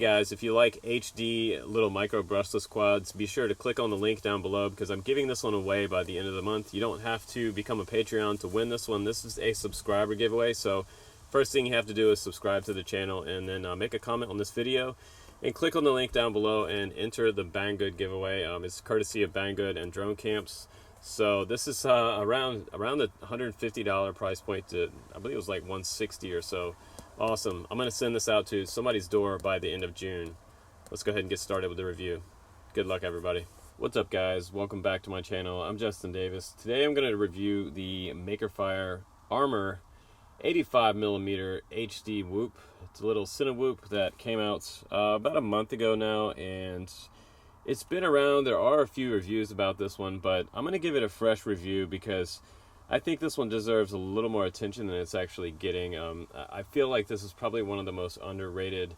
guys, if you like HD little micro brushless quads, be sure to click on the link down below because I'm giving this one away by the end of the month. You don't have to become a Patreon to win this one. This is a subscriber giveaway, so first thing you have to do is subscribe to the channel and then make a comment on this video and click on the link down below and enter the Banggood giveaway. It's courtesy of Banggood and Drone Camps. So this is around the $150 price point to, I believe it was like $160 or so. Awesome. I'm going to send this out to somebody's door by the end of June. Let's go ahead and get started with the review. Good luck, everybody. What's up, guys? Welcome back to my channel. I'm Justin Davis. Today I'm going to review the MAKERFIRE Armor 85mm HD Whoop. It's a little Cinewhoop that came out about a month ago now, and it's been around. There are a few reviews about this one, but I'm going to give it a fresh review because I think this one deserves a little more attention than it's actually getting. I feel like this is probably one of the most underrated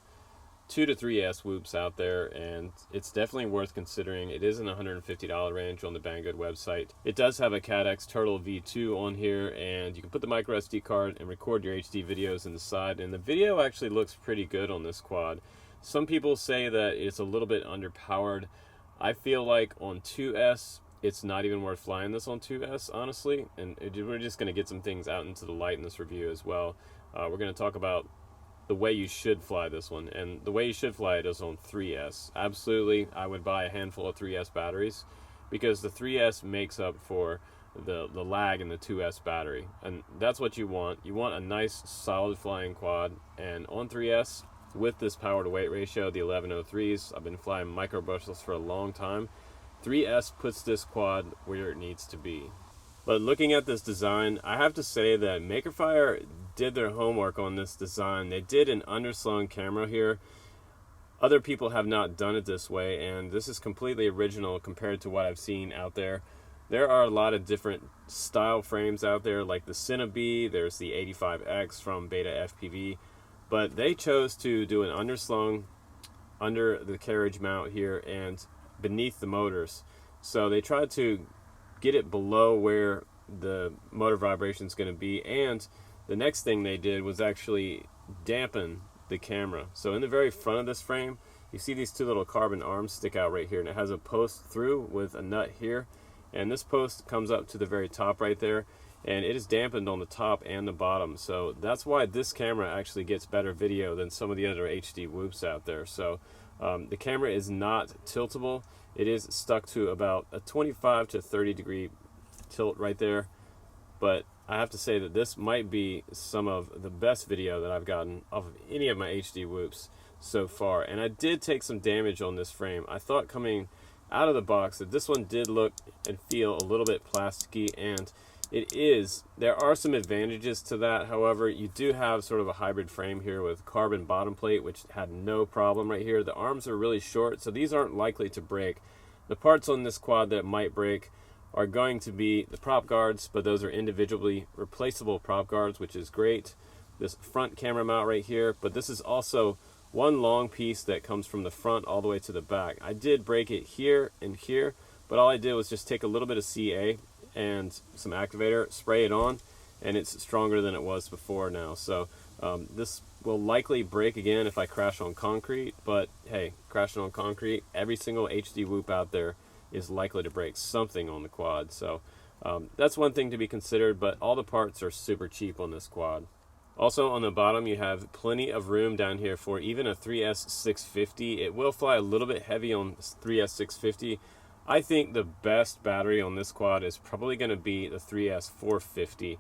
2 to 3S whoops out there, and it's definitely worth considering. It is in the $150 range on the Banggood website. It does have a CADX Turtle V2 on here, and you can put the micro SD card and record your HD videos in the side, and the video actually looks pretty good on this quad. Some people say that it's a little bit underpowered. I feel like on 2S, it's not even worth flying this on 2S, honestly, and we're just going to get some things out into the light in this review as well. We're going to talk about the way you should fly this one, and the way you should fly it is on 3S. Absolutely, I would buy a handful of 3S batteries because the 3S makes up for the lag in the 2S battery, and that's what you want. You want a nice, solid flying quad, and on 3S, with this power to weight ratio, the 1103s, I've been flying micro brushless for a long time. 3S puts this quad where it needs to be. But looking at this design, I have to say that MAKERFIRE did their homework on this design. They did an underslung camera here. Other people have not done it this way, and this is completely original compared to what I've seen out there. There are a lot of different style frames out there, like the Cinewhoop, there's the 85X from Beta FPV, but they chose to do an underslung under the carriage mount here and beneath the motors. So they tried to get it below where the motor vibration is going to be, and the next thing they did was actually dampen the camera. So in the very front of this frame, you see these two little carbon arms stick out right here, and it has a post through with a nut here, and this post comes up to the very top right there, and it is dampened on the top and the bottom. So that's why this camera actually gets better video than some of the other HD whoops out there. So the camera is not tiltable. It is stuck to about a 25 to 30 degree tilt right there. But I have to say that this might be some of the best video that I've gotten off of any of my HD whoops so far. And I did take some damage on this frame. I thought coming out of the box that this one did look and feel a little bit plasticky, and it is. There are some advantages to that. However, you do have sort of a hybrid frame here with carbon bottom plate, which had no problem right here. The arms are really short, so these aren't likely to break. The parts on this quad that might break are going to be the prop guards, but those are individually replaceable prop guards, which is great. This front camera mount right here, but this is also one long piece that comes from the front all the way to the back. I did break it here and here, but all I did was just take a little bit of CA and some activator, spray it on, and it's stronger than it was before now. So this will likely break again if I crash on concrete, but hey, crashing on concrete, every single HD whoop out there is likely to break something on the quad. So that's one thing to be considered, but all the parts are super cheap on this quad. Also on the bottom, you have plenty of room down here for even a 3S 650. It will fly a little bit heavy on 3S 650. I think the best battery on this quad is probably going to be the 3S 450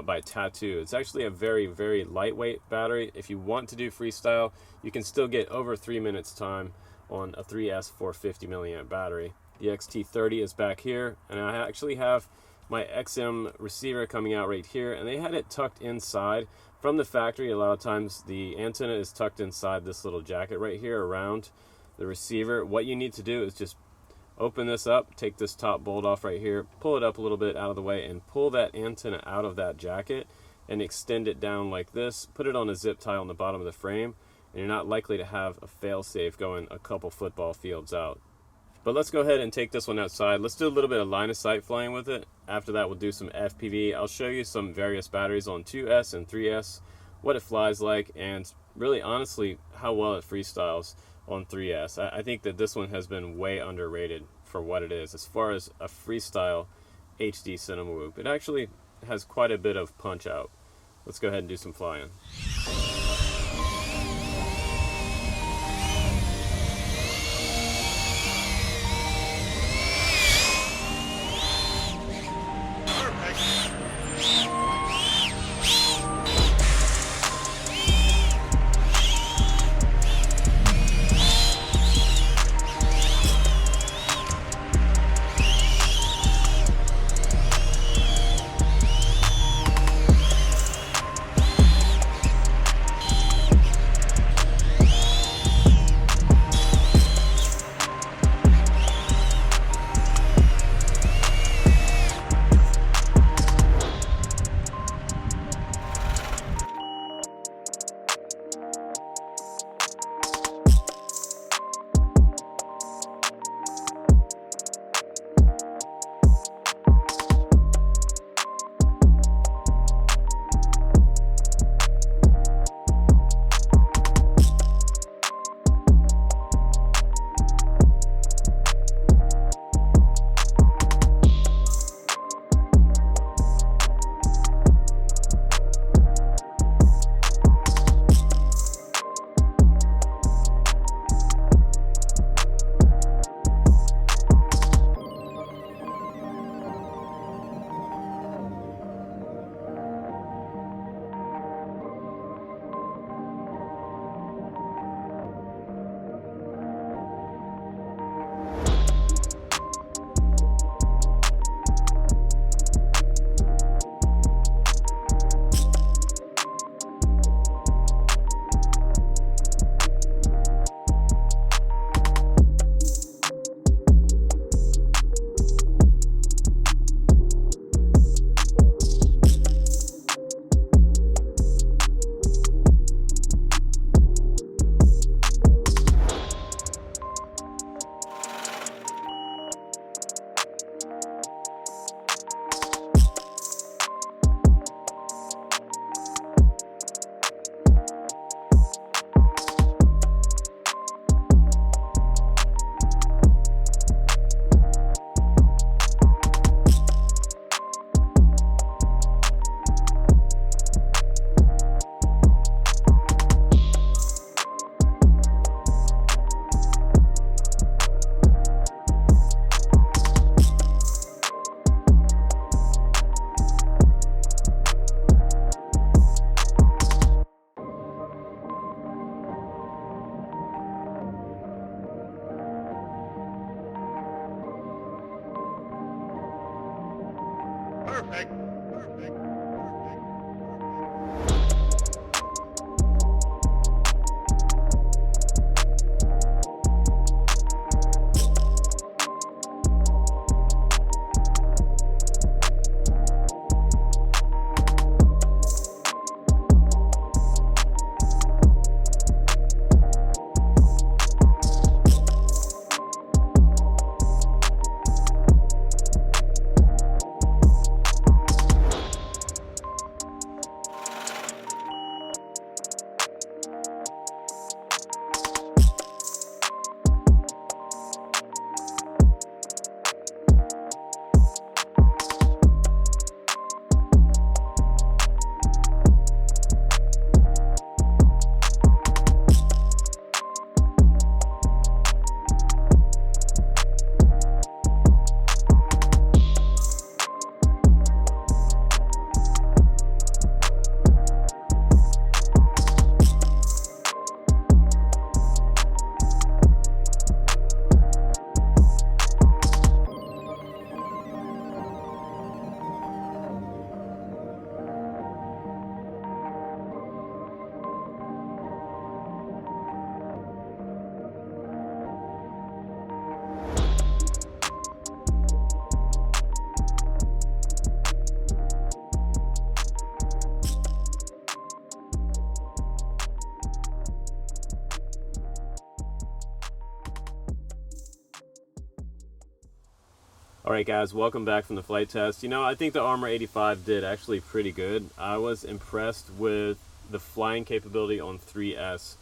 by Tattoo. It's actually a very, very lightweight battery. If you want to do freestyle, you can still get over 3 minutes time on a 3S 450 milliamp battery. The XT30 is back here, and I actually have my XM receiver coming out right here, and they had it tucked inside from the factory. A lot of times the antenna is tucked inside this little jacket right here around the receiver. What you need to do is just open this up, take this top bolt off right here, pull it up a little bit out of the way, and pull that antenna out of that jacket and extend it down like this. Put it on a zip tie on the bottom of the frame, and you're not likely to have a fail-safe going a couple football fields out. But let's go ahead and take this one outside. Let's do a little bit of line of sight flying with it. After that, we'll do some FPV. I'll show you some various batteries on 2S and 3S, what it flies like, and really honestly how well it freestyles on 3S. I think that this one has been way underrated for what it is. As far as a freestyle HD Cinewhoop, it actually has quite a bit of punch out. Let's go ahead and do some flying. Perfect. Perfect. Alright guys, welcome back from the flight test. You know, I think the Armor 85 did actually pretty good. I was impressed with the flying capability on 3S.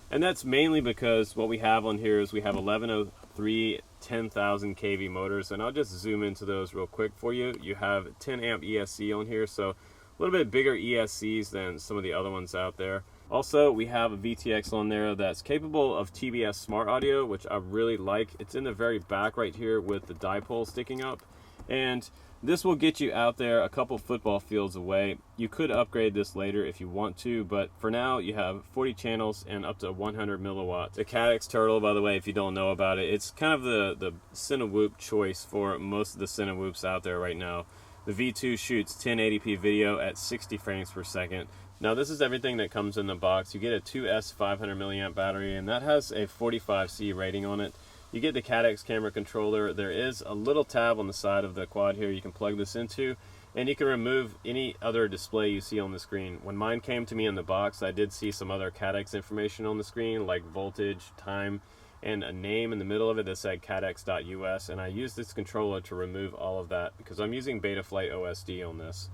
And that's mainly because what we have on here is we have 1103 10,000 kV motors, and I'll just zoom into those real quick for you. You have 10 amp ESC on here, so a little bit bigger ESCs than some of the other ones out there. Also, we have a VTX on there that's capable of TBS smart audio, which I really like. It's in the very back right here with the dipole sticking up, and this will get you out there a couple football fields away. You could upgrade this later if you want to, but for now you have 40 channels and up to 100 milliwatts. The Cadex Turtle, by the way, if you don't know about it, it's kind of the Cinewhoop choice for most of the Cinewhoops out there right now. The V2 shoots 1080p video at 60 frames per second. Now this is everything that comes in the box. You get a 2S 500 milliamp battery, and that has a 45C rating on it. You get the Cadex camera controller. There is a little tab on the side of the quad here you can plug this into, and you can remove any other display you see on the screen. When mine came to me in the box, I did see some other Cadex information on the screen, like voltage, time, and a name in the middle of it that said cadex.us, and I used this controller to remove all of that because I'm using Betaflight OSD on this.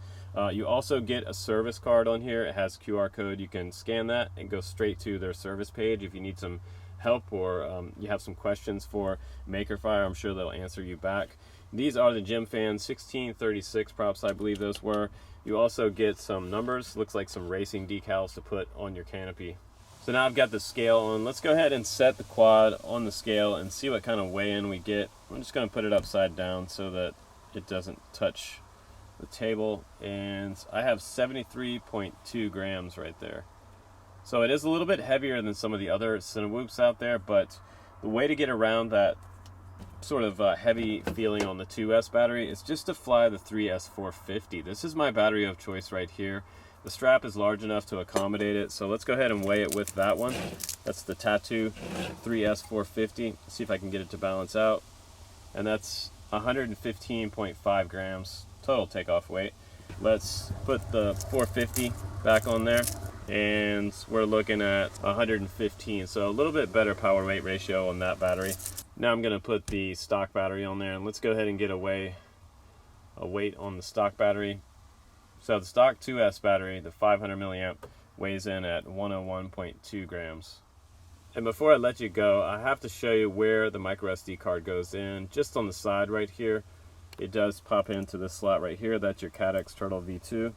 You also get a service card on here. It has QR code. You can scan that and go straight to their service page if you need some help or you have some questions for MAKERFIRE. I'm sure they'll answer you back. These are the Gym Fan 1636 props, I believe those were. You also get some numbers, looks like some racing decals to put on your canopy. So now I've got the scale on. Let's go ahead and set the quad on the scale and see what kind of weigh-in we get. I'm just going to put it upside down so that it doesn't touch the table, and I have 73.2 grams right there. So it is a little bit heavier than some of the other Cinewhoops out there, but the way to get around that sort of heavy feeling on the 2S battery is just to fly the 3S 450. This is my battery of choice right here. The strap is large enough to accommodate it, so let's go ahead and weigh it with that one. That's the Tattoo 3S 450. See if I can get it to balance out. And that's 115.5 grams total takeoff weight. Let's put the 450 back on there, and we're looking at 115, so a little bit better power weight ratio on that battery. Now I'm going to put the stock battery on there, and let's go ahead and get a weight on the stock battery. So the stock 2S battery, the 500 milliamp, weighs in at 101.2 grams. And before I let you go, I have to show you where the micro SD card goes in. Just on the side right here, it does pop into this slot right here. That's your Cadex Turtle V2,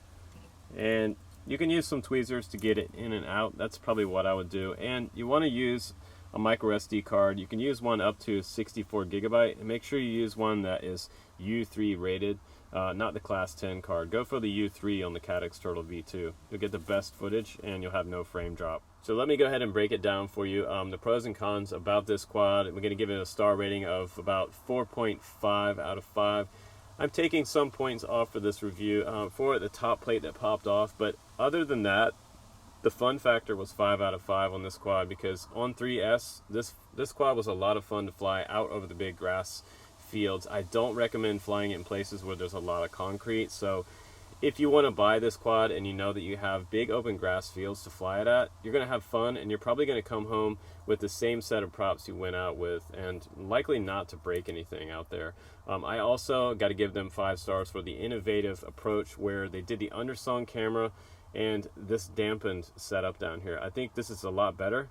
and you can use some tweezers to get it in and out. That's probably what I would do. And you want to use a micro SD card. You can use one up to 64 gigabyte, and make sure you use one that is U3 rated, not the class 10 card. Go for the U3 on the Cadex Turtle V2. You'll get the best footage and you'll have no frame drop. So let me go ahead and break it down for you. The pros and cons about this quad. We're going to give it a star rating of about 4.5 out of 5. I'm taking some points off for this review for the top plate that popped off, but other than that, the fun factor was 5 out of 5 on this quad, because on 3S, this quad was a lot of fun to fly out over the big grass fields. I don't recommend flying it in places where there's a lot of concrete, so if you want to buy this quad and you know that you have big open grass fields to fly it at, you're going to have fun, and you're probably going to come home with the same set of props you went out with, and likely not to break anything out there. I also got to give them 5 stars for the innovative approach where they did the undersung camera and this dampened setup down here. I think this is a lot better,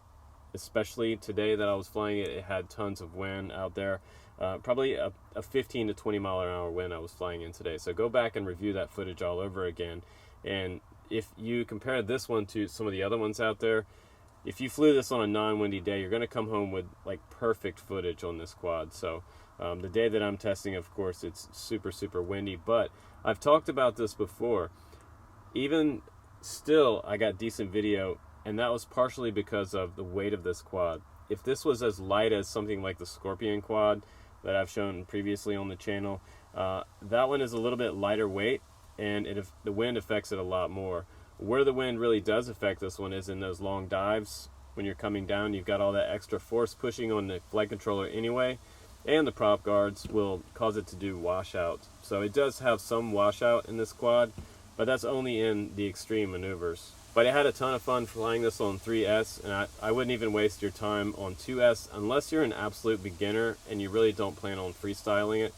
especially today that I was flying it. It had tons of wind out there. Probably a 15 to 20 mile an hour wind I was flying in today. So go back and review that footage all over again. And if you compare this one to some of the other ones out there, if you flew this on a non-windy day, you're going to come home with like perfect footage on this quad. So the day that I'm testing, of course, it's super, super windy. But I've talked about this before. Even still, I got decent video, and that was partially because of the weight of this quad. If this was as light as something like the Scorpion quad that I've shown previously on the channel, that one is a little bit lighter weight, and the wind affects it a lot more. Where the wind really does affect this one is in those long dives. When you're coming down, you've got all that extra force pushing on the flight controller anyway, and the prop guards will cause it to do washout. So it does have some washout in this quad, but that's only in the extreme maneuvers. But I had a ton of fun flying this on 3S, and I wouldn't even waste your time on 2S unless you're an absolute beginner and you really don't plan on freestyling it.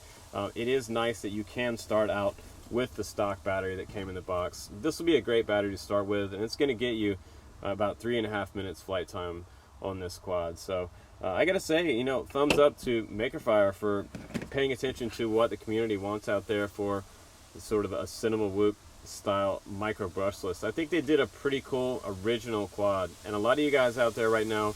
It is nice that you can start out with the stock battery that came in the box. This will be a great battery to start with, and it's going to get you about 3.5 minutes flight time on this quad. So I gotta say, you know, thumbs up to MAKERFIRE for paying attention to what the community wants out there for sort of a Cinewhoop style micro brushless. I think they did a pretty cool original quad, and a lot of you guys out there right now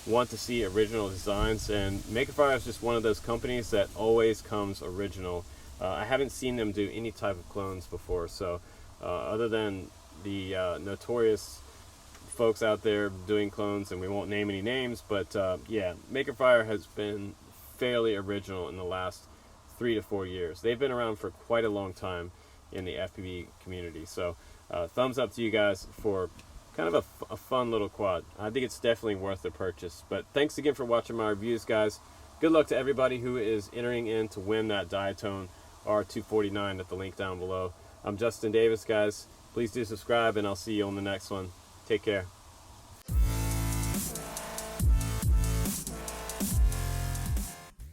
want to see original designs, and MAKERFIRE is just one of those companies that always comes original. I haven't seen them do any type of clones before, so other than the notorious folks out there doing clones, and we won't name any names, but yeah, MAKERFIRE has been fairly original in the last 3 to 4 years. They've been around for quite a long time in the FPV community, so thumbs up to you guys for kind of a fun little quad. I think it's definitely worth the purchase. But thanks again for watching my reviews, guys. Good luck to everybody who is entering in to win that Diatone R249 at the link down below. I'm Justin Davis, guys. Please do subscribe, and I'll see you on the next one. Take care.